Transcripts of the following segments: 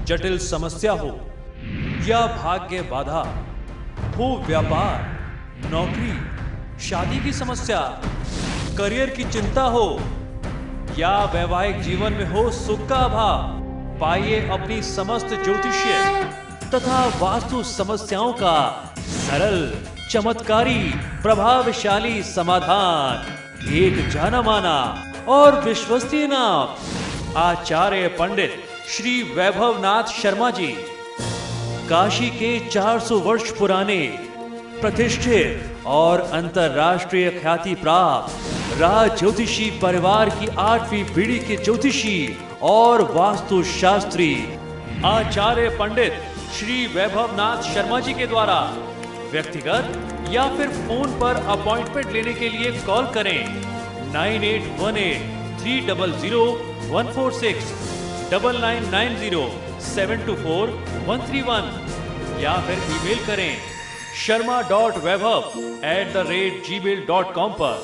जटिल समस्या हो या भाग्य बाधा हो, व्यापार, नौकरी, शादी की समस्या, करियर की चिंता हो या वैवाहिक जीवन में हो सुख का अभाव, पाइए अपनी समस्त ज्योतिषीय तथा वास्तु समस्याओं का सरल, चमत्कारी, प्रभावशाली समाधान। एक जाना माना और विश्वसनीय नाम, आचार्य पंडित श्री वैभवनाथ शर्मा जी, काशी के 400 वर्ष पुराने प्रतिष्ठित और अंतरराष्ट्रीय ख्याति प्राप्त राज ज्योतिषी परिवार की 8वीं पीढ़ी के ज्योतिषी और वास्तु शास्त्री आचार्य पंडित श्री वैभवनाथ शर्मा जी के द्वारा व्यक्तिगत या फिर फोन पर अपॉइंटमेंट लेने के लिए कॉल करें 9818-300-146, 9990-724-131 या फिर ईमेल करें sharma.vaibhav@gmail.com पर।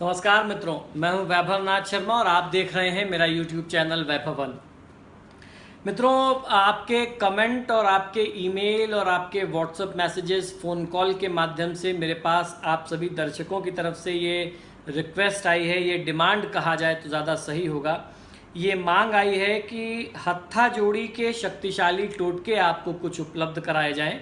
नमस्कार मित्रों, मैं हूं वैभवनाथ शर्मा और आप देख रहे हैं मेरा YouTube चैनल वैभवन। मित्रों, आपके कमेंट और आपके ईमेल और आपके व्हाट्सएप मैसेजेस, फ़ोन कॉल के माध्यम से मेरे पास आप सभी दर्शकों की तरफ से ये रिक्वेस्ट आई है, ये डिमांड कहा जाए तो ज़्यादा सही होगा, ये मांग आई है कि हत्था जोड़ी के शक्तिशाली टोटके आपको कुछ उपलब्ध कराए जाएं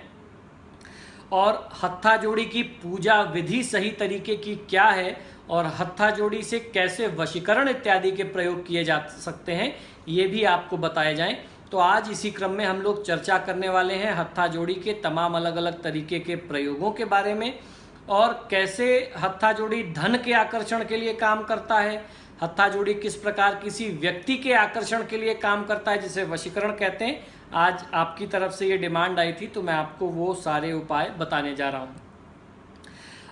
और हत्था जोड़ी की पूजा विधि सही तरीके की क्या है और हत्था जोड़ी से कैसे वशीकरण इत्यादि के प्रयोग किए जा सकते हैं, ये भी आपको बताए जाएं। तो आज इसी क्रम में हम लोग चर्चा करने वाले हैं हत्था जोड़ी के तमाम अलग अलग तरीके के प्रयोगों के बारे में और कैसे हत्था जोड़ी धन के आकर्षण के लिए काम करता है, हत्था जोड़ी किस प्रकार किसी व्यक्ति के आकर्षण के लिए काम करता है, जिसे वशीकरण कहते हैं। आज आपकी तरफ से ये डिमांड आई थी तो मैं आपको वो सारे उपाय बताने जा रहा हूँ।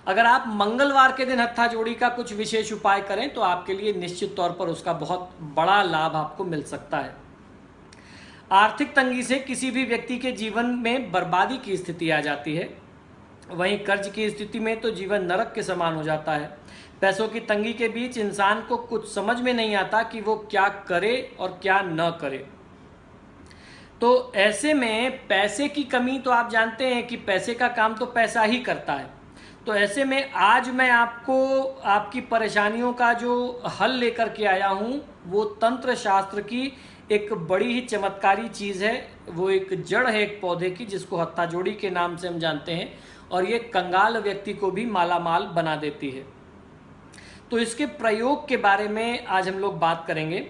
अगर आप मंगलवार के दिन हत्था जोड़ी का कुछ विशेष उपाय करें तो आपके लिए निश्चित तौर पर उसका बहुत बड़ा लाभ आपको मिल सकता है। आर्थिक तंगी से किसी भी व्यक्ति के जीवन में बर्बादी की स्थिति आ जाती है, वहीं कर्ज की स्थिति में तो जीवन नरक के समान हो जाता है। पैसों की तंगी के बीच इंसान को कुछ समझ में नहीं आता कि वो क्या करे और क्या न करे। तो ऐसे में पैसे की कमी, तो आप जानते हैं कि पैसे का काम तो पैसा ही करता है। तो ऐसे में आज मैं आपको आपकी परेशानियों का जो हल लेकर के आया हूँ वो तंत्र शास्त्र की एक बड़ी ही चमत्कारी चीज़ है। वो एक जड़ है एक पौधे की, जिसको हत्था जोड़ी के नाम से हम जानते हैं, और ये कंगाल व्यक्ति को भी मालामाल बना देती है। तो इसके प्रयोग के बारे में आज हम लोग बात करेंगे।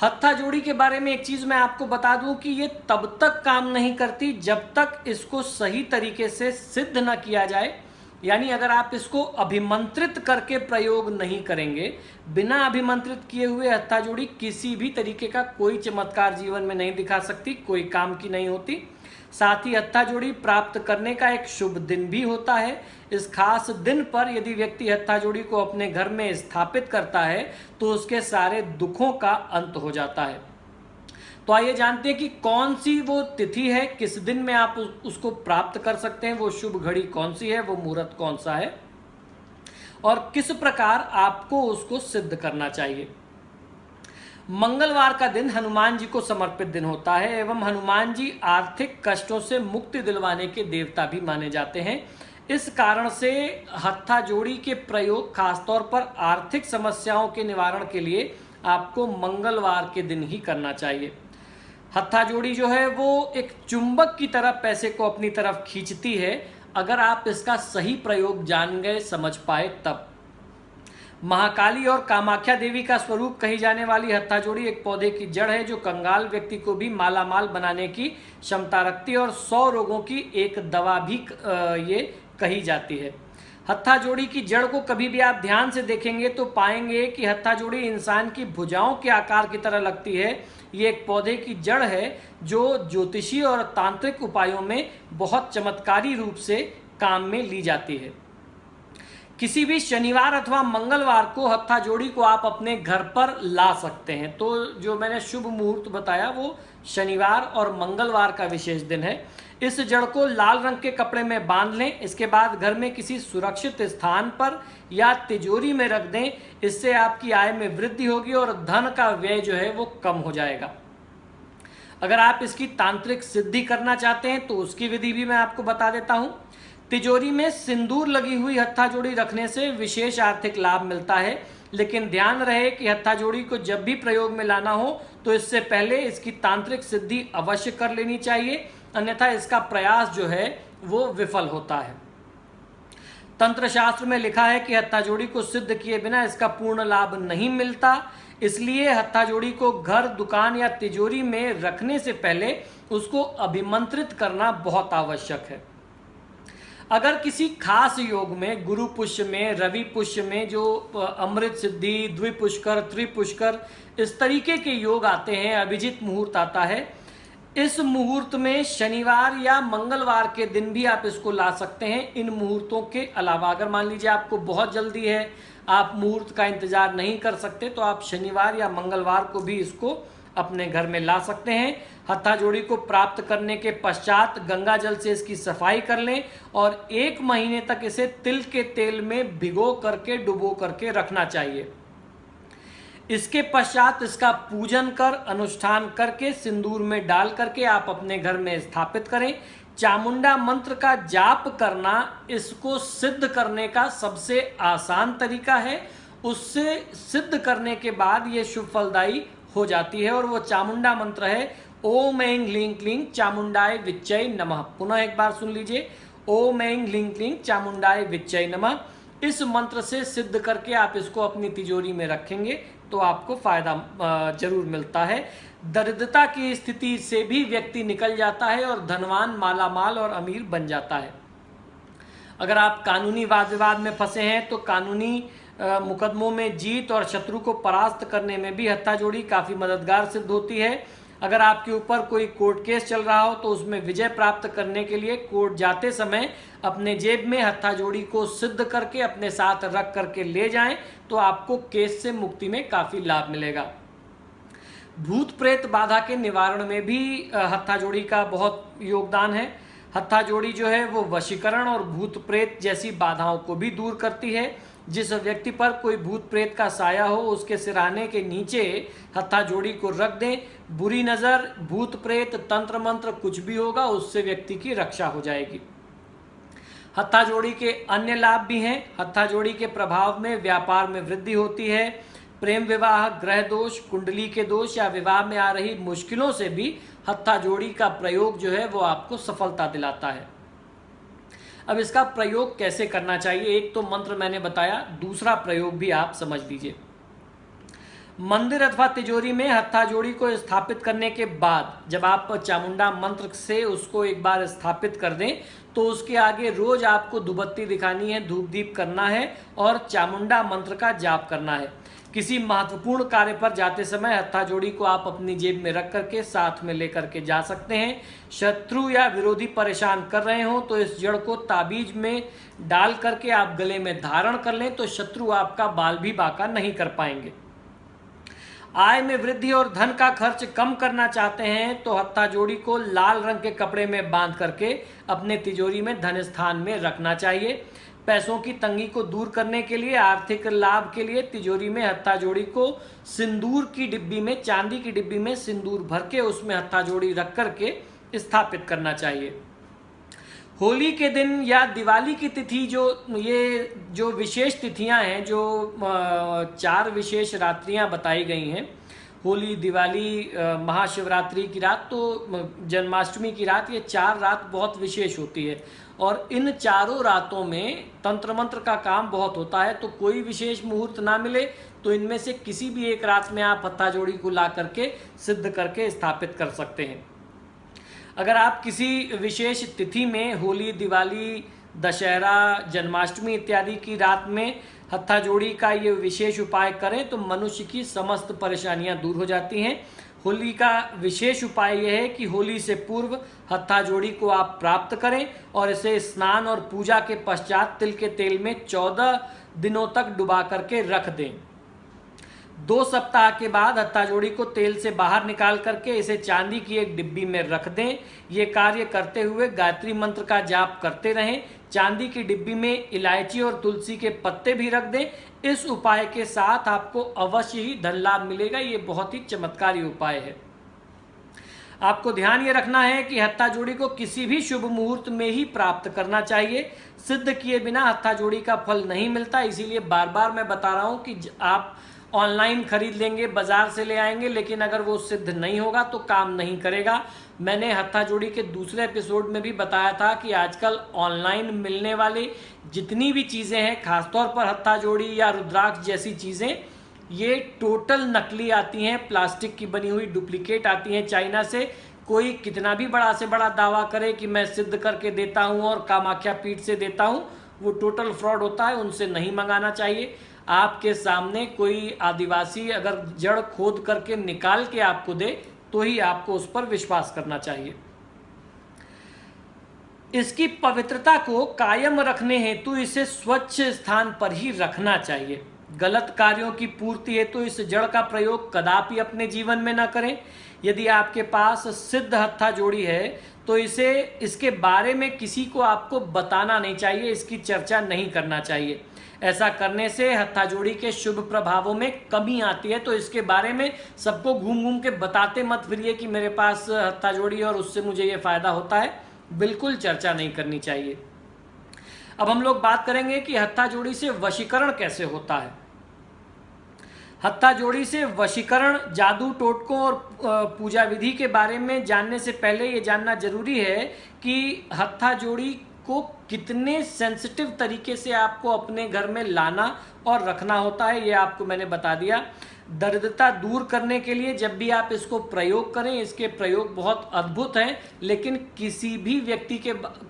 हत्था जोड़ी के बारे में एक चीज़ मैं आपको बता दूं कि ये तब तक काम नहीं करती जब तक इसको सही तरीके से सिद्ध न किया जाए। यानी अगर आप इसको अभिमंत्रित करके प्रयोग नहीं करेंगे, बिना अभिमंत्रित किए हुए हत्था जोड़ी किसी भी तरीके का कोई चमत्कार जीवन में नहीं दिखा सकती, कोई काम की नहीं होती। साथ ही हत्था जोड़ी प्राप्त करने का एक शुभ दिन भी होता है। इस खास दिन पर यदि व्यक्ति हत्था जोड़ी को अपने घर में स्थापित करता है तो उसके सारे दुखों का अंत हो जाता है। तो आइए जानते हैं कि कौन सी वो तिथि है, किस दिन में आप उसको प्राप्त कर सकते हैं, वो शुभ घड़ी कौन सी है, वो मुहूर्त कौन सा है और किस प्रकार आपको उसको सिद्ध करना चाहिए। मंगलवार का दिन हनुमान जी को समर्पित दिन होता है एवं हनुमान जी आर्थिक कष्टों से मुक्ति दिलवाने के देवता भी माने जाते हैं। इस कारण से हत्था जोड़ी के प्रयोग खासतौर पर आर्थिक समस्याओं के निवारण के लिए आपको मंगलवार के दिन ही करना चाहिए। हत्था जोड़ी जो है वो एक चुंबक की तरह पैसे को अपनी तरफ खींचती है, अगर आप इसका सही प्रयोग जान गए, समझ पाए तब। महाकाली और कामाख्या देवी का स्वरूप कही जाने वाली हत्था जोड़ी एक पौधे की जड़ है जो कंगाल व्यक्ति को भी मालामाल बनाने की क्षमता रखती है और 100 रोगों की एक दवा भी ये कही जाती है। हत्था जोड़ी की जड़ को कभी भी आप ध्यान से देखेंगे तो पाएंगे कि हत्था जोड़ी इंसान की भुजाओं के आकार की तरह लगती है। ये एक पौधे की जड़ है जो ज्योतिषी और तांत्रिक उपायों में बहुत चमत्कारी रूप से काम में ली जाती है। किसी भी शनिवार अथवा मंगलवार को हत्था जोड़ी को आप अपने घर पर ला सकते हैं। तो जो मैंने शुभ मुहूर्त बताया वो शनिवार और मंगलवार का विशेष दिन है। इस जड़ को लाल रंग के कपड़े में बांध लें। इसके बाद घर में किसी सुरक्षित स्थान पर या तिजोरी में रख दें। इससे आपकी आय में वृद्धि होगी और धन का व्यय जो है वो कम हो जाएगा। अगर आप इसकी तांत्रिक सिद्धि करना चाहते हैं तो उसकी विधि भी मैं आपको बता देता हूं। तिजोरी में सिंदूर लगी हुई हत्था जोड़ी रखने से विशेष आर्थिक लाभ मिलता है, लेकिन ध्यान रहे कि हत्था जोड़ी को जब भी प्रयोग में लाना हो तो इससे पहले इसकी तांत्रिक सिद्धि अवश्य कर लेनी चाहिए, अन्यथा इसका प्रयास जो है वो विफल होता है। तंत्र शास्त्र में लिखा है कि हत्था जोड़ी को सिद्ध किए बिना इसका पूर्ण लाभ नहीं मिलता, इसलिए हत्था जोड़ी को घर, दुकान या तिजोरी में रखने से पहले उसको अभिमंत्रित करना बहुत आवश्यक है। अगर किसी खास योग में, गुरु पुष्य में, रवि पुष्य में, जो अमृत सिद्धि, द्विपुष्कर, त्रिपुष्कर, इस तरीके के योग आते हैं, अभिजीत मुहूर्त आता है, इस मुहूर्त में शनिवार या मंगलवार के दिन भी आप इसको ला सकते हैं। इन मुहूर्तों के अलावा अगर मान लीजिए आपको बहुत जल्दी है, आप मुहूर्त का इंतजार नहीं कर सकते, तो आप शनिवार या मंगलवार को भी इसको अपने घर में ला सकते हैं। हत्था जोड़ी को प्राप्त करने के पश्चात गंगा जल से इसकी सफाई कर लें और 1 महीने तक इसे तिल के तेल में भिगो करके, डुबो करके रखना चाहिए। इसके पश्चात इसका पूजन कर, अनुष्ठान करके, सिंदूर में डाल करके आप अपने घर में स्थापित करें। चामुंडा मंत्र का जाप करना इसको सिद्ध करने का सबसे आसान तरीका है। उससे सिद्ध करने के बाद ये शुभ फलदायी हो जाती है और वो चामुंडा मंत्र है ओम ऐं ह्लीं क्लीं चामुंडाय विच्चै नमः। पुनः एक बार सुन लीजिए, ओम ऐं ह्लीं क्लीं चामुंडाय विच्चै नमः। इस मंत्र से सिद्ध करके आप इसको अपनी तिजोरी में रखेंगे तो आपको फायदा जरूर मिलता है। दरिद्रता की स्थिति से भी व्यक्ति निकल जाता है और धनवान, मालामाल और अमीर बन जाता है। अगर आप कानूनी वाद विवाद में फंसे हैं तो कानूनी मुकदमों में जीत और शत्रु को परास्त करने में भी हत्था जोड़ी काफ़ी मददगार सिद्ध होती है। अगर आपके ऊपर कोई कोर्ट केस चल रहा हो तो उसमें विजय प्राप्त करने के लिए कोर्ट जाते समय अपने जेब में हत्था जोड़ी को सिद्ध करके अपने साथ रख करके ले जाएं तो आपको केस से मुक्ति में काफ़ी लाभ मिलेगा। भूत प्रेत बाधा के निवारण में भी हत्था जोड़ी का बहुत योगदान है। हत्था जोड़ी जो है वो वशीकरण और भूत प्रेत जैसी बाधाओं को भी दूर करती है। जिस व्यक्ति पर कोई भूत प्रेत का साया हो उसके सिरहाने के नीचे हत्था जोड़ी को रख दें। बुरी नज़र, भूत प्रेत, तंत्र मंत्र कुछ भी होगा उससे व्यक्ति की रक्षा हो जाएगी। हत्था जोड़ी के अन्य लाभ भी हैं। हत्था जोड़ी के प्रभाव में व्यापार में वृद्धि होती है। प्रेम विवाह, ग्रह दोष, कुंडली के दोष या विवाह में आ रही मुश्किलों से भी हत्था जोड़ी का प्रयोग जो है वो आपको सफलता दिलाता है। अब इसका प्रयोग कैसे करना चाहिए, एक तो मंत्र मैंने बताया, दूसरा प्रयोग भी आप समझ लीजिए। मंदिर अथवा तिजोरी में हत्था जोड़ी को स्थापित करने के बाद जब आप चामुंडा मंत्र से उसको एक बार स्थापित कर दें तो उसके आगे रोज आपको धूपबत्ती दिखानी है, धूप दीप करना है और चामुंडा मंत्र का जाप करना है। किसी महत्वपूर्ण कार्य पर जाते समय हत्था जोड़ी को आप अपनी जेब में रख करके साथ में लेकर के जा सकते हैं। शत्रु या विरोधी परेशान कर रहे हो तो इस जड़ को ताबीज में डाल करके आप गले में धारण कर लें तो शत्रु आपका बाल भी बांका नहीं कर पाएंगे। आय में वृद्धि और धन का खर्च कम करना चाहते हैं तो हत्था जोड़ी को लाल रंग के कपड़े में बांध करके अपने तिजोरी में धन स्थान में रखना चाहिए। पैसों की तंगी को दूर करने के लिए, आर्थिक लाभ के लिए तिजोरी में हत्था जोड़ी को सिंदूर की डिब्बी में, चांदी की डिब्बी में सिंदूर भर के उसमें हत्था जोड़ी रख करके स्थापित करना चाहिए। होली के दिन या दिवाली की तिथि, जो विशेष तिथियां हैं, जो 4 विशेष रात्रियां बताई गई हैं, होली, दिवाली, महाशिवरात्रि की रात तो जन्माष्टमी की रात, ये 4 रात बहुत विशेष होती है और इन चारों रातों में तंत्र मंत्र का काम बहुत होता है। तो कोई विशेष मुहूर्त ना मिले तो इनमें से किसी भी एक रात में आप हत्था जोड़ी को ला करके सिद्ध करके स्थापित कर सकते हैं। अगर आप किसी विशेष तिथि में, होली, दिवाली, दशहरा, जन्माष्टमी इत्यादि की रात में हत्था जोड़ी का ये विशेष उपाय करें तो मनुष्य की समस्त परेशानियां दूर हो जाती हैं। होली का विशेष उपाय यह है कि होली से पूर्व हत्था जोड़ी को आप प्राप्त करें और इसे स्नान और पूजा के पश्चात तिल के तेल में 14 दिनों तक डुबा करके रख दें। 2 सप्ताह के बाद हत्था जोड़ी को तेल से बाहर निकाल करके इसे चांदी की एक डिब्बी में रख दें। ये कार्य करते हुए गायत्री मंत्र का जाप करते रहें। चांदी की डिब्बी में इलायची और तुलसी के पत्ते भी रख दें। इस उपाय के साथ आपको अवश्य ही धन लाभ मिलेगा। ये बहुत ही चमत्कारी उपाय है। आपको ध्यान ये रखना है कि हत्था जोड़ी को किसी भी शुभ मुहूर्त में ही प्राप्त करना चाहिए। सिद्ध किए बिना हत्था जोड़ी का फल नहीं मिलता, इसीलिए बार बार मैं बता रहा हूं कि आप ऑनलाइन खरीद लेंगे, बाजार से ले आएंगे, लेकिन अगर वो सिद्ध नहीं होगा तो काम नहीं करेगा। मैंने हत्था जोड़ी के दूसरे एपिसोड में भी बताया था कि आजकल ऑनलाइन मिलने वाली जितनी भी चीज़ें हैं, खासतौर पर हत्था जोड़ी या रुद्राक्ष जैसी चीज़ें, ये टोटल नकली आती हैं, प्लास्टिक की बनी हुई डुप्लीकेट आती हैं चाइना से। कोई कितना भी बड़ा से बड़ा दावा करे कि मैं सिद्ध करके देता हूँ और कामाख्या पीठ से देता हूँ, वो टोटल फ्रॉड होता है। उनसे नहीं मंगाना चाहिए। आपके सामने कोई आदिवासी अगर जड़ खोद करके निकाल के आपको दे तो ही आपको उस पर विश्वास करना चाहिए। इसकी पवित्रता को कायम रखने हेतु इसे स्वच्छ स्थान पर ही रखना चाहिए। गलत कार्यों की पूर्ति हेतु इस जड़ का प्रयोग कदापि अपने जीवन में न करें। यदि आपके पास सिद्ध हत्था जोड़ी है तो इसके बारे में किसी को आपको बताना नहीं चाहिए, इसकी चर्चा नहीं करना चाहिए। ऐसा करने से हत्था जोड़ी के शुभ प्रभावों में कमी आती है। तो इसके बारे में सबको घूम घूम के बताते मत फिरिए कि मेरे पास हत्था जोड़ी है और उससे मुझे ये फायदा होता है। बिल्कुल चर्चा नहीं करनी चाहिए। अब हम लोग बात करेंगे कि हत्था जोड़ी से वशीकरण कैसे होता है। हत्था जोड़ी से वशीकरण, जादू टोटकों और पूजा विधि के बारे में जानने से पहले ये जानना जरूरी है कि हत्था जोड़ी को कितने सेंसिटिव तरीके से आपको अपने घर में लाना और रखना होता है, ये आपको मैंने बता दिया। दरिद्रता दूर करने के लिए जब भी आप इसको प्रयोग करें, इसके प्रयोग बहुत अद्भुत हैं, लेकिन किसी भी व्यक्ति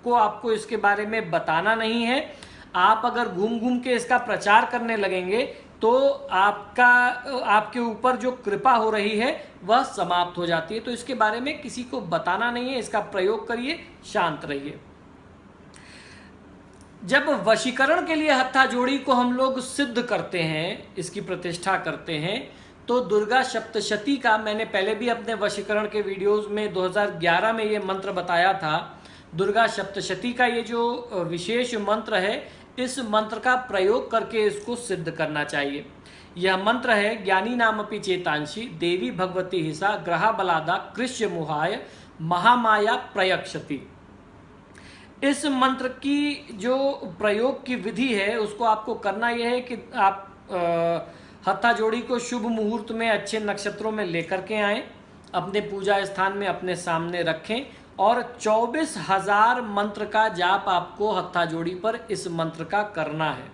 को आपको इसके बारे में बताना नहीं है। आप अगर घूम घूम के इसका प्रचार करने लगेंगे तो आपके ऊपर जो कृपा हो रही है वह समाप्त हो जाती है। तो इसके बारे में किसी को बताना नहीं है, इसका प्रयोग करिए, शांत रहिए। जब वशीकरण के लिए हत्था जोड़ी को हम लोग सिद्ध करते हैं, इसकी प्रतिष्ठा करते हैं, तो दुर्गा सप्तशती का मैंने पहले भी अपने वशीकरण के वीडियोस में 2011 में ये मंत्र बताया था। दुर्गा सप्तशती का ये जो विशेष मंत्र है, इस मंत्र का प्रयोग करके इसको सिद्ध करना चाहिए। यह मंत्र है, ज्ञानी नामपि चेतांशी देवी भगवती हिसा ग्रहा बलादा कृष्य मुहाय महामाया प्रयक्षति। इस मंत्र की जो प्रयोग की विधि है उसको आपको करना यह है कि आप हत्था जोड़ी को शुभ मुहूर्त में अच्छे नक्षत्रों में लेकर के आएं, अपने पूजा स्थान में अपने सामने रखें और 24,000 मंत्र का जाप आपको हत्था जोड़ी पर इस मंत्र का करना है।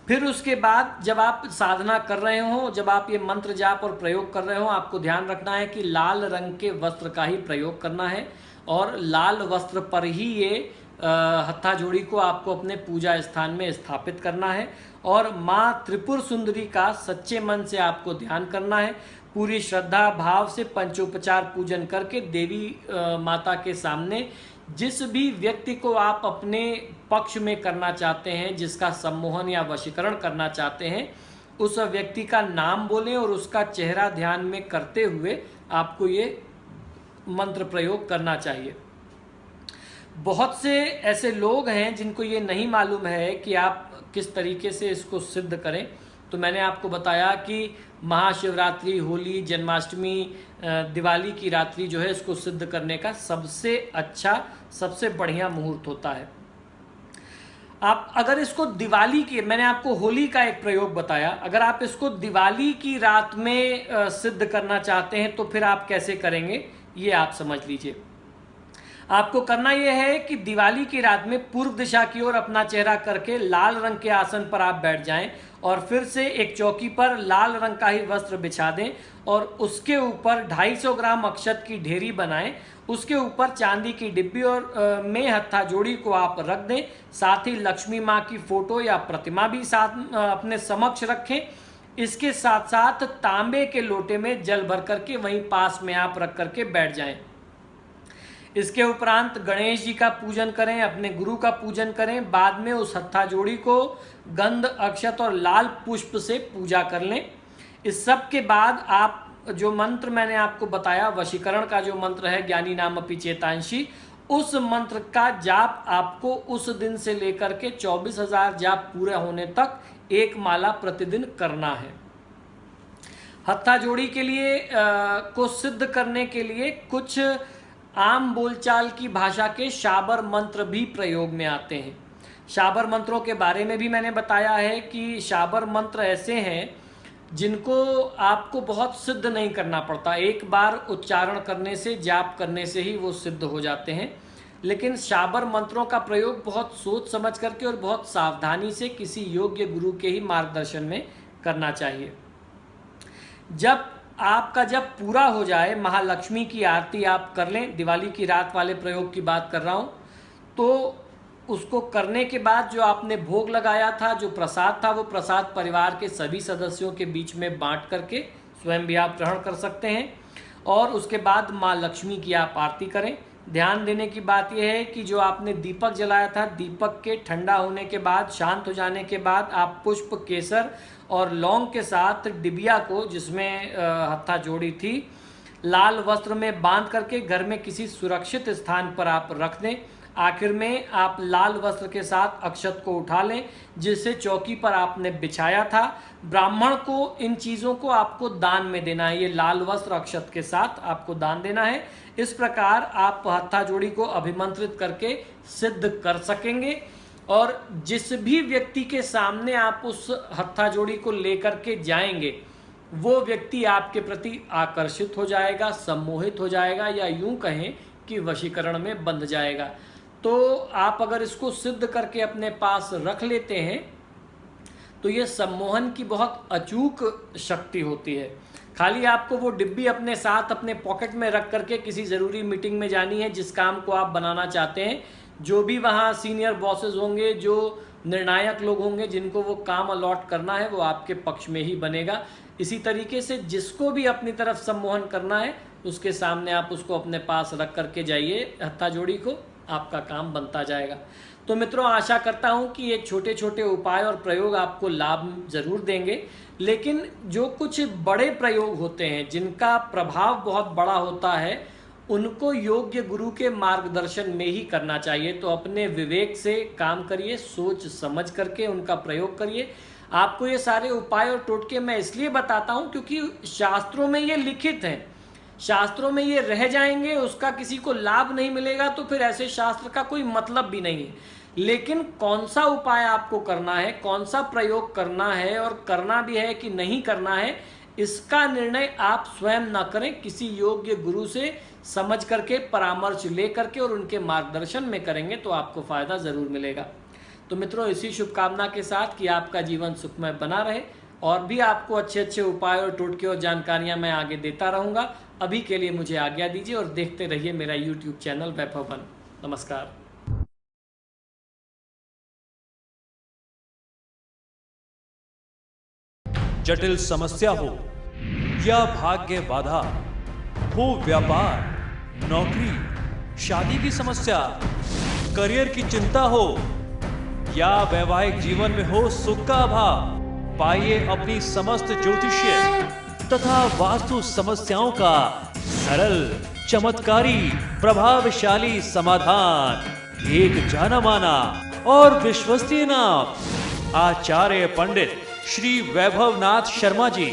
फिर उसके बाद जब आप साधना कर रहे हो, जब आप ये मंत्र जाप और प्रयोग कर रहे हो, आपको ध्यान रखना है कि लाल रंग के वस्त्र का ही प्रयोग करना है और लाल वस्त्र पर ही ये हत्था जोड़ी को आपको अपने पूजा स्थान में स्थापित करना है और माँ त्रिपुर सुंदरी का सच्चे मन से आपको ध्यान करना है। पूरी श्रद्धा भाव से पंचोपचार पूजन करके देवी माता के सामने जिस भी व्यक्ति को आप अपने पक्ष में करना चाहते हैं, जिसका सम्मोहन या वशीकरण करना चाहते हैं, उस व्यक्ति का नाम बोलें और उसका चेहरा ध्यान में करते हुए आपको ये मंत्र प्रयोग करना चाहिए। बहुत से ऐसे लोग हैं जिनको ये नहीं मालूम है कि आप किस तरीके से इसको सिद्ध करें। तो मैंने आपको बताया कि महाशिवरात्रि, होली, जन्माष्टमी, दिवाली की रात्रि जो है इसको सिद्ध करने का सबसे अच्छा, सबसे बढ़िया मुहूर्त होता है। आप अगर इसको दिवाली की, मैंने आपको होली का एक प्रयोग बताया, अगर आप इसको दिवाली की रात में सिद्ध करना चाहते हैं तो फिर आप कैसे करेंगे ये आप समझ लीजिए। आपको करना यह है कि दिवाली की रात में पूर्व दिशा की ओर अपना चेहरा करके लाल रंग के आसन पर आप बैठ जाएं और फिर से एक चौकी पर लाल रंग का ही वस्त्र बिछा दें और उसके ऊपर 250 ग्राम अक्षत की ढेरी बनाएं। उसके ऊपर चांदी की डिब्बी और में हत्था जोड़ी को आप रख दें। साथ ही लक्ष्मी माँ की फोटो या प्रतिमा भी साथ अपने समक्ष रखें। इसके साथ साथ तांबे के लोटे में जल भर करके वहीं पास में आप रख करके बैठ जाएं। इसके उपरांत गणेश जी का पूजन करें, अपने गुरु का पूजन करें। बाद में उस हत्था जोड़ी को गंध, अक्षत और लाल पुष्प से पूजा कर लें। इस सब के बाद आप जो मंत्र मैंने आपको बताया, वशीकरण का जो मंत्र है, ज्ञानी नाम अपि चेतांशी, उस मंत्र का जाप आपको उस दिन से लेकर के 24,000 जाप पूरे होने तक एक माला प्रतिदिन करना है। हत्था जोड़ी के लिए को सिद्ध करने के लिए कुछ आम बोलचाल की भाषा के शाबर मंत्र भी प्रयोग में आते हैं। शाबर मंत्रों के बारे में भी मैंने बताया है कि शाबर मंत्र ऐसे हैं जिनको आपको बहुत सिद्ध नहीं करना पड़ता, एक बार उच्चारण करने से, जाप करने से ही वो सिद्ध हो जाते हैं। लेकिन शाबर मंत्रों का प्रयोग बहुत सोच समझ करके और बहुत सावधानी से किसी योग्य गुरु के ही मार्गदर्शन में करना चाहिए। जब पूरा हो जाए, महालक्ष्मी की आरती आप कर लें, दिवाली की रात वाले प्रयोग की बात कर रहा हूँ, तो उसको करने के बाद जो आपने भोग लगाया था, जो प्रसाद था, वो प्रसाद परिवार के सभी सदस्यों के बीच में बांट करके स्वयं भी आप ग्रहण कर सकते हैं। और उसके बाद माँ लक्ष्मी की आप आरती करें। ध्यान देने की बात यह है कि जो आपने दीपक जलाया था, दीपक के ठंडा होने के बाद, शांत हो जाने के बाद, आप पुष्प, केसर और लौंग के साथ डिबिया को, जिसमें हत्था जोड़ी थी, लाल वस्त्र में बांध करके घर में किसी सुरक्षित स्थान पर आप रख दें। आखिर में आप लाल वस्त्र के साथ अक्षत को उठा लें, जिसे चौकी पर आपने बिछाया था। ब्राह्मण को इन चीज़ों को आपको दान में देना है, ये लाल वस्त्र अक्षत के साथ आपको दान देना है। इस प्रकार आप हत्था जोड़ी को अभिमंत्रित करके सिद्ध कर सकेंगे। और जिस भी व्यक्ति के सामने आप उस हत्था जोड़ी को लेकर के जाएंगे, वो व्यक्ति आपके प्रति आकर्षित हो जाएगा, सम्मोहित हो जाएगा, या यूं कहें कि वशीकरण में बंध जाएगा। तो आप अगर इसको सिद्ध करके अपने पास रख लेते हैं तो ये सम्मोहन की बहुत अचूक शक्ति होती है। खाली आपको वो डिब्बी अपने साथ अपने पॉकेट में रख करके किसी ज़रूरी मीटिंग में जानी है, जिस काम को आप बनाना चाहते हैं। जो भी वहाँ सीनियर बॉसेस होंगे, जो निर्णायक लोग होंगे, जिनको वो काम अलॉट करना है, वो आपके पक्ष में ही बनेगा। इसी तरीके से जिसको भी अपनी तरफ सम्मोहन करना है, उसके सामने आप उसको अपने पास रख करके जाइए हत्था जोड़ी को, आपका काम बनता जाएगा। तो मित्रों, आशा करता हूं कि ये छोटे छोटे उपाय और प्रयोग आपको लाभ जरूर देंगे। लेकिन जो कुछ बड़े प्रयोग होते हैं, जिनका प्रभाव बहुत बड़ा होता है, उनको योग्य गुरु के मार्गदर्शन में ही करना चाहिए। तो अपने विवेक से काम करिए, सोच समझ करके उनका प्रयोग करिए। आपको ये सारे उपाय और टोटके मैं इसलिए बताता हूँ क्योंकि शास्त्रों में ये लिखित हैं, शास्त्रों में ये रह जाएंगे, उसका किसी को लाभ नहीं मिलेगा, तो फिर ऐसे शास्त्र का कोई मतलब भी नहीं है। लेकिन कौन सा उपाय आपको करना है, कौन सा प्रयोग करना है और करना भी है कि नहीं करना है, इसका निर्णय आप स्वयं ना करें, किसी योग्य गुरु से समझ करके, परामर्श ले करके और उनके मार्गदर्शन में करेंगे तो आपको फायदा जरूर मिलेगा। तो मित्रों, इसी शुभकामना के साथ कि आपका जीवन सुखमय बना रहे, और भी आपको अच्छे अच्छे उपाय और टोटके और जानकारियां मैं आगे देता रहूंगा। अभी के लिए मुझे आज्ञा दीजिए और देखते रहिए मेरा YouTube चैनल वैभव वन। नमस्कार। जटिल समस्या हो या भाग्य बाधा हो, व्यापार, नौकरी, शादी की समस्या, करियर की चिंता हो या वैवाहिक जीवन में हो सुख का अभाव, पाइए अपनी समस्त ज्योतिषीय तथा वास्तु समस्याओं का सरल, चमत्कारी, प्रभावशाली समाधान। एक जाना माना और विश्वसनीय नाम, आचार्य पंडित श्री वैभवनाथ शर्मा जी,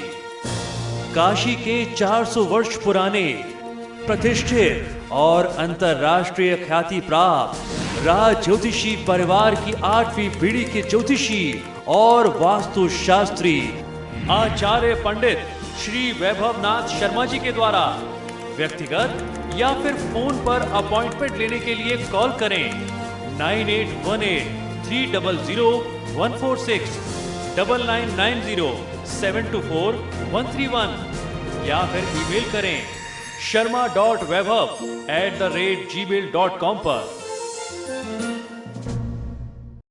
काशी के 400 वर्ष पुराने प्रतिष्ठित और अंतरराष्ट्रीय ख्याति प्राप्त राज ज्योतिषी परिवार की 8वीं पीढ़ी के ज्योतिषी और वास्तु शास्त्री आचार्य पंडित श्री वैभवनाथ शर्मा जी के द्वारा व्यक्तिगत या फिर फोन पर अपॉइंटमेंट लेने के लिए कॉल करें 9818300146, 9990724131 या फिर ईमेल करें sharma.vaibhav@gmail.com पर।